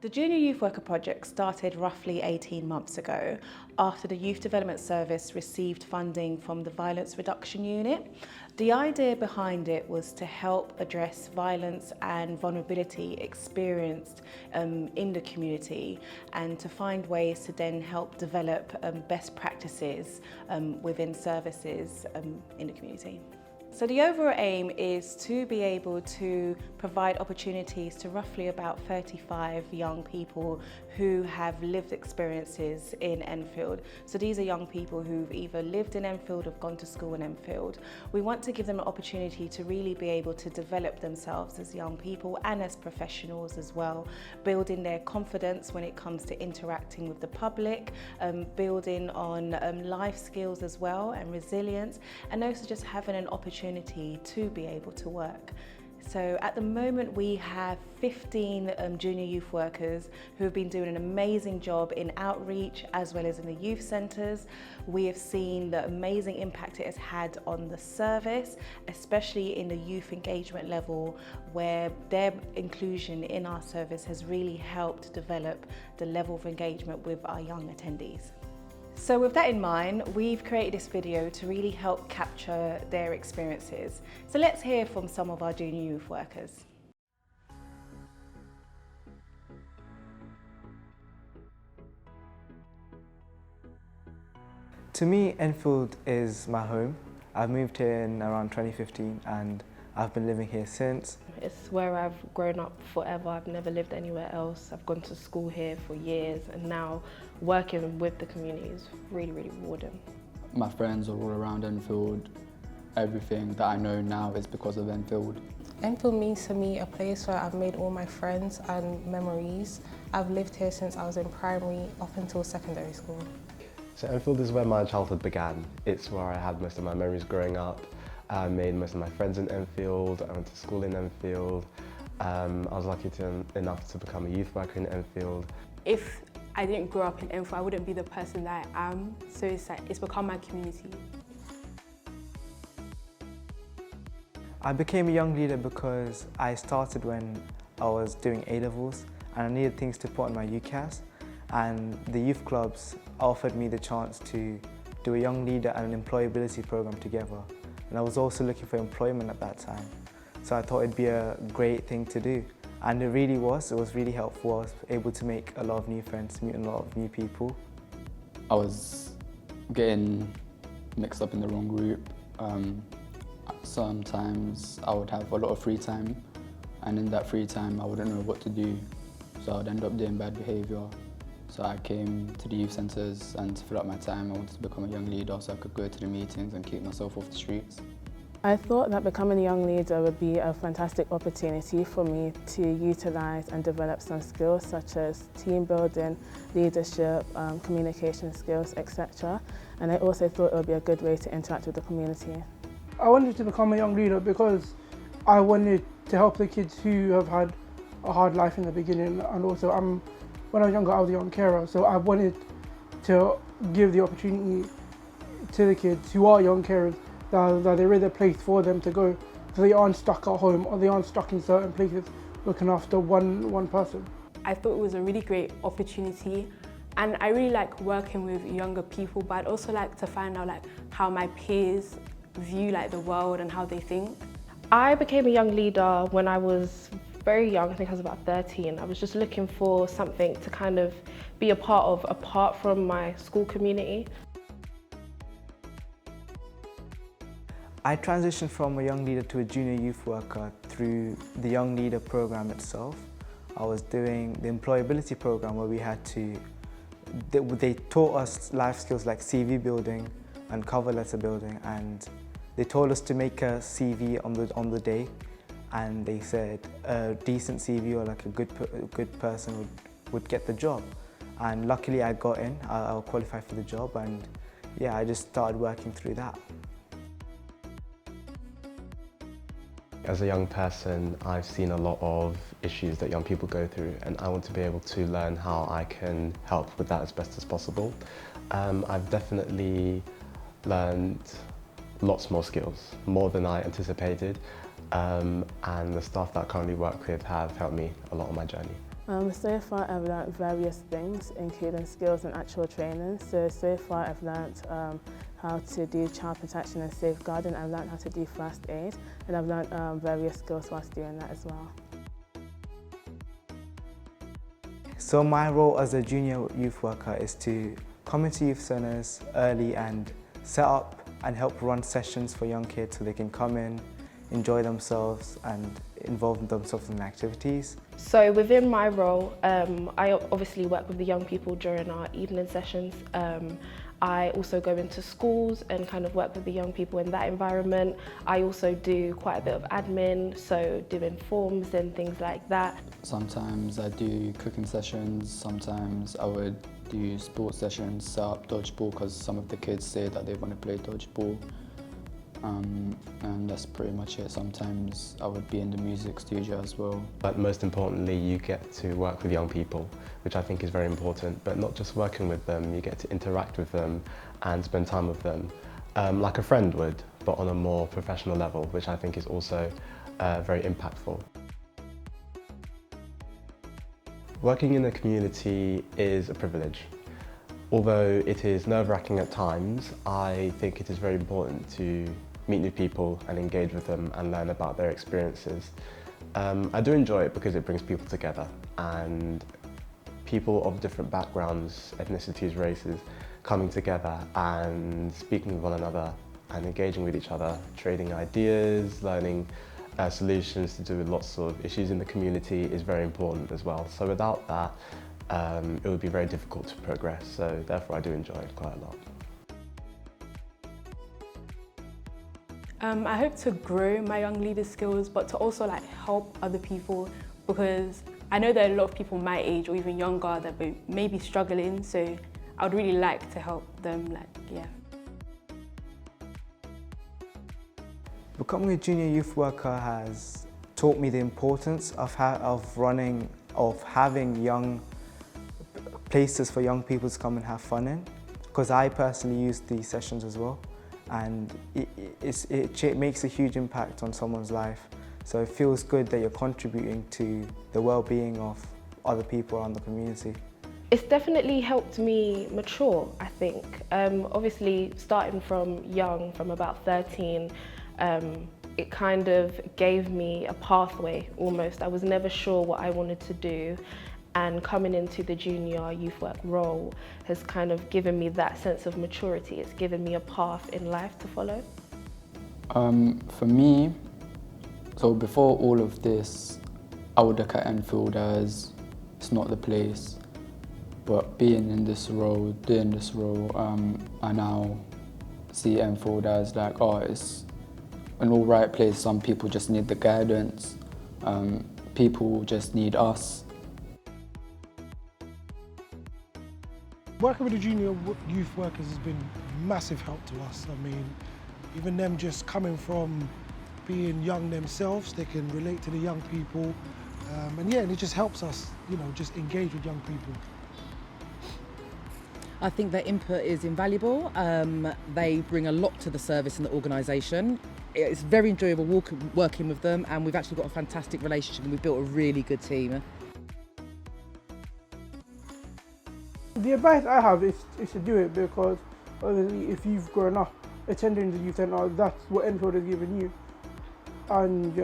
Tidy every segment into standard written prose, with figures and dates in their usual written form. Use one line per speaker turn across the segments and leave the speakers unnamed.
The Junior Youth Worker project started roughly 18 months ago after the Youth Development Service received funding from the Violence Reduction Unit. The idea behind it was to help address violence and vulnerability experienced in the community and to find ways to then help develop best practices within services in the community. So the overall aim is to be able to provide opportunities to roughly about 35 young people who have lived experiences in Enfield. So these are young people who've either lived in Enfield or gone to school in Enfield. We want to give them an opportunity to really be able to develop themselves as young people and as professionals as well, building their confidence when it comes to interacting with the public, building on life skills as well and resilience, and also just having an opportunity to be able to work. So at the moment we have 15 junior youth workers who have been doing an amazing job in outreach as well as in the youth centres. We have seen the amazing impact it has had on the service, especially in the youth engagement level, where their inclusion in our service has really helped develop the level of engagement with our young attendees. So with that in mind, we've created this video to really help capture their experiences. So let's hear from some of our junior youth workers.
To me, Enfield is my home. I've moved here in around 2015 and I've been living here since.
It's where I've grown up forever. I've never lived anywhere else. I've gone to school here for years and now working with the community is really, really rewarding.
My friends are all around Enfield. Everything that I know now is because of Enfield.
Enfield means to me a place where I've made all my friends and memories. I've lived here since I was in primary up until secondary school.
So Enfield is where my childhood began. It's where I had most of my memories growing up. I made most of my friends in Enfield. I went to school in Enfield. I was lucky enough to become a youth worker in Enfield.
If I didn't grow up in Enfield, I wouldn't be the person that I am. So it's become my community.
I became a young leader because I started when I was doing A-levels and I needed things to put on my UCAS, and the youth clubs offered me the chance to do a young leader and an employability program together. And I was also looking for employment at that time. So I thought it'd be a great thing to do. And it was really helpful. I was able to make a lot of new friends, meet a lot of new people.
I was getting mixed up in the wrong group. Sometimes I would have a lot of free time, and in that free time I wouldn't know what to do. So I would end up doing bad behaviour. So I came to the youth centres, and to fill up my time I wanted to become a young leader so I could go to the meetings and keep myself off the streets.
I thought that becoming a young leader would be a fantastic opportunity for me to utilise and develop some skills such as team building, leadership, communication skills, etc. And I also thought it would be a good way to interact with the community.
I wanted to become a young leader because I wanted to help the kids who have had a hard life in the beginning, and also when I was younger I was a young carer, so I wanted to give the opportunity to the kids who are young carers that there is a place for them to go, so they aren't stuck at home or they aren't stuck in certain places looking after one person.
I thought it was a really great opportunity, and I really like working with younger people, but I'd also like to find out how my peers view the world and how they think.
I became a young leader when I was very young. I think I was about 13. I was just looking for something to kind of be a part of apart from my school community.
I transitioned from a young leader to a junior youth worker through the young leader program itself. I was doing the employability program where we had to, they taught us life skills like CV building and cover letter building, and they told us to make a CV on the day, and they said a decent CV or a good person would get the job. And luckily I got in, I qualified for the job, and yeah, I just started working through that.
As a young person, I've seen a lot of issues that young people go through, and I want to be able to learn how I can help with that as best as possible. I've definitely learned lots more skills, more than I anticipated, and the staff that I currently work with have helped me a lot on my journey.
So far I've learnt various things, including skills and actual training. So far I've learnt how to do child protection and safeguarding. I've learnt how to do first aid, and I've learnt various skills whilst doing that as well.
So my role as a junior youth worker is to come into youth centres early and set up and help run sessions for young kids so they can come in, enjoy themselves and involve themselves in activities.
So within my role, I obviously work with the young people during our evening sessions. I also go into schools and kind of work with the young people in that environment. I also do quite a bit of admin, so doing forms and things like that.
Sometimes I do cooking sessions, sometimes I would do sports sessions, set up dodgeball because some of the kids say that they want to play dodgeball. And that's pretty much it. Sometimes I would be in the music studio as well.
But most importantly, you get to work with young people, which I think is very important, but not just working with them, you get to interact with them and spend time with them like a friend would, but on a more professional level, which I think is also very impactful. Working in the community is a privilege. Although it is nerve-wracking at times, I think it is very important to meet new people and engage with them and learn about their experiences. I do enjoy it because it brings people together, and people of different backgrounds, ethnicities, races coming together and speaking with one another and engaging with each other, trading ideas, learning solutions to do with lots of issues in the community is very important as well. So without that, it would be very difficult to progress, so therefore I do enjoy it quite a lot.
I hope to grow my young leader skills, but to also help other people, because I know there are a lot of people my age or even younger that may be struggling, so I would really like to help them,
Becoming a junior youth worker has taught me the importance of having young places for young people to come and have fun in, because I personally use these sessions as well, and it makes a huge impact on someone's life. So it feels good that you're contributing to the well-being of other people around the community.
It's definitely helped me mature, I think. Obviously, starting from young, from about 13, it kind of gave me a pathway almost. I was never sure what I wanted to do, and coming into the junior youth work role has kind of given me that sense of maturity. It's given me a path in life to follow.
For me, so before all of this, I would look at Enfield as it's not the place, but being in this role, doing this role, I now see Enfield as it's an all right place. Some people just need the guidance. People just need us.
Working with the junior youth workers has been massive help to us. I mean, even them just coming from being young themselves, they can relate to the young people. And it just helps us, just engage with young people.
I think their input is invaluable. They bring a lot to the service and the organisation. It's very enjoyable working with them, and we've actually got a fantastic relationship and we've built a really good team.
The advice I have is to do it, because obviously if you've grown up attending the youth centre, that's what Enfield has given you. And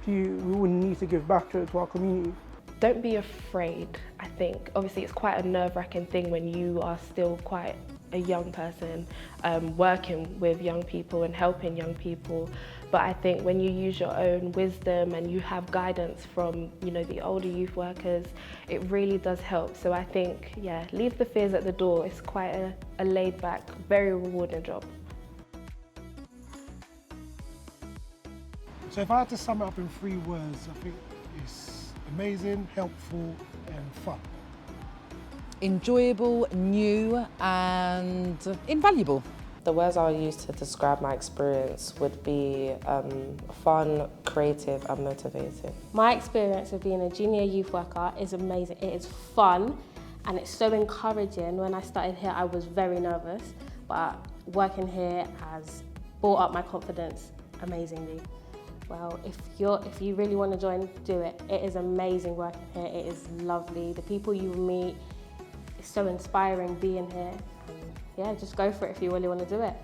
we wouldn't need to give back to our community.
Don't be afraid, I think. Obviously it's quite a nerve-wracking thing when you are still quite a young person working with young people and helping young people. But I think when you use your own wisdom and you have guidance from the older youth workers, it really does help. So I think, leave the fears at the door. It's quite a laid-back, very rewarding job.
So if I had to sum it up in 3 words, I think it's amazing, helpful and fun.
Enjoyable, new and invaluable.
The words I would use to describe my experience would be fun, creative and motivating.
My experience of being a junior youth worker is amazing. It is fun and it's so encouraging. When I started here I was very nervous, but working here has brought up my confidence amazingly. well. If you really want to join, do it. It is amazing working here. It is lovely. The people you meet, it's so inspiring being here. And yeah, just go for it if you really want to do it.